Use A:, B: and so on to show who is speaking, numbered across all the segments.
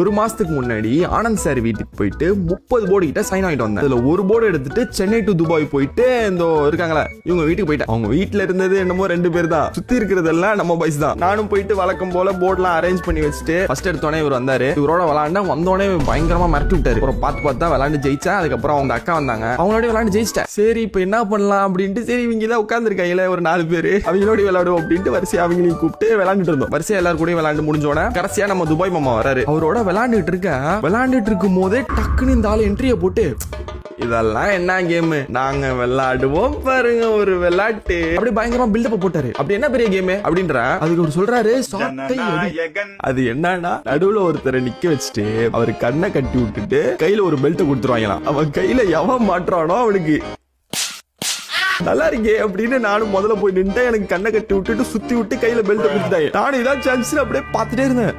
A: ஒரு மாசத்துக்கு முன்னாடி ஆனந்த் சார் வீட்டுக்கு போயிட்டு 30 போர்டு கிட்ட சைன் ஆகிட்டு வந்தேன். அதுல ஒரு போர்டு எடுத்துட்டு சென்னை டு துபாய் போயிட்டு இந்த இருக்காங்களா இவங்க வீட்டுக்கு போயிட்டேன். அவங்க வீட்டுல இருந்தது என்னமோ 2 பேர் தான், சுத்தி இருக்கிறதெல்லாம் நம்ம பாய்ஸ் தான். நானும் போயிட்டு வழக்கம் போல போர்ட்லாம் அரேஞ்ச் பண்ணி வச்சுட்டு ஃபர்ஸ்ட் எடுத்தோடனே இவர் வந்தாரு. இவரோட விளாண்டா வந்தோடனே பயங்கரமா மிரட்டி விட்டாரு. அப்புறம் பார்த்து தான் விளாண்டு ஜெயிச்சேன். அதுக்கப்புறம் அவங்க அக்கா வந்தாங்க, அவங்களோட விளாண்டு ஜெயிச்சிட்டேன். சரி இப்ப என்ன பண்ணலாம் அப்படின்ட்டு சரி இவங்க தான் உட்காந்துருக்காங்களே ஒரு 4 பேர் அவங்களோட விளையாடுவோம் அப்படின்ட்டு வரிசையா அவங்களையும் கூப்பிட்டு விளையாண்டுட்டு இருந்தோம். வரிசையா எல்லாரும் கூட விளையாண்டு முடிஞ்சோட கடைசியா நம்ம துபாய் மாமா வராரு. அவரோட விளையாண்டுட்டு இருக்கும் போதே டக்குன்னு இந்த ஆளு என்ட்ரிய போட்டு இதெல்லாம் என்ன கேம் நாங்க விளையாடுவோம் பாருங்க ஒரு விளையாட்டு அப்படி பயங்கரமா பில்டப் போட்டாரு. அப்படி என்ன பெரிய கேம் அப்படின்ற அதுக்கு அவர் சொல்றாரு அது என்னன்னா நடுவுல ஒருத்தரை நிக்க வச்சுட்டு அவரு கண்ணை கட்டி விட்டுட்டு கையில ஒரு பெல்ட் கொடுத்துருவாங்களாம். அவன் கையில எவன் மாட்டுறானோ அவனுக்கு நல்லா இருக்கே அப்படின்னு நானும் முதல்ல போய் நின்று எனக்கு கண்ணை கட்டி விட்டுட்டு சுத்தி விட்டு கையில பெல்ட் கொடுத்துட்டாங்க. நானும் இதான் சான்ஸ் அப்படியே பார்த்துட்டே இருந்தேன்.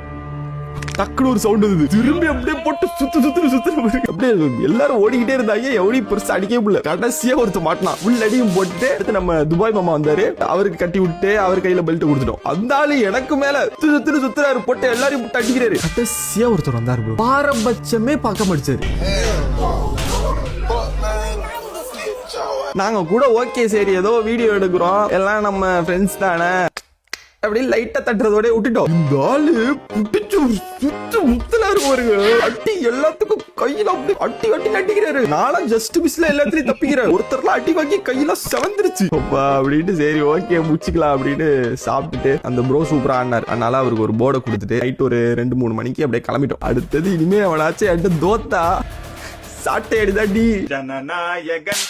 A: டக்குனு ஒரு சவுண்ட் வந்து திரும்பி அப்படியே போட்டு சுத்து அப்படியே எல்லாரும் ஓடிக்கிட்டே இருந்தாங்க. எவ்வளவு பெருசா அடிக்கவே முடியல. கடைசியா ஒருத்தர் மாட்டினா உள்ள அடியும் போட்டு அடுத்து நம்ம துபாய் மாமா வந்தாரு. அவருக்கு கட்டி விட்டு அவர் கையில பெல்ட் கொடுத்துட்டோம். அந்த ஆளு எனக்கு மேல சுத்துறாரு போட்டு எல்லாரையும் போட்டு அடிக்கிறாரு. கடைசியா ஒருத்தர் வந்தாரு, பாரபட்சமே பார்க்க மாட்டாரு. நாங்க கூட ஓகே சரி ஏதோ வீடியோ எடுக்கிறோம் எல்லாம் நம்ம ஃப்ரெண்ட்ஸ் தானே அப்படி லைட்டா தட்டுறதோட விட்டுட்டோம். இந்த ஆளு புடிச்சு சுத்து முத்தலாரு பாருங்க. அட்டி எல்லாத்துக்கும் கையில அப்படி அட்டி நட்டிக்கிறாரு. நானும் ஜஸ்ட் மிஸ்ல எல்லாத்துலயும் தப்பிக்கிறேன். ஒருத்தர்லாம் அட்டி வாங்கி கையில செவந்துருச்சு அப்படின்ட்டு சரி ஓகே முடிச்சுக்கலாம் அப்படின்னு சாப்பிட்டுட்டு அந்த ப்ரோ சூப்பரா ஆனார். அதனால அவருக்கு ஒரு போர்டை கொடுத்துட்டு நைட் ஒரு 2-3 மணிக்கு அப்படியே கிளம்பிட்டோம். அடுத்தது இனிமே அவனாச்சும் என்கிட்ட தோத்தா சாட்டை அடிதாடி ஜனநாயகன்.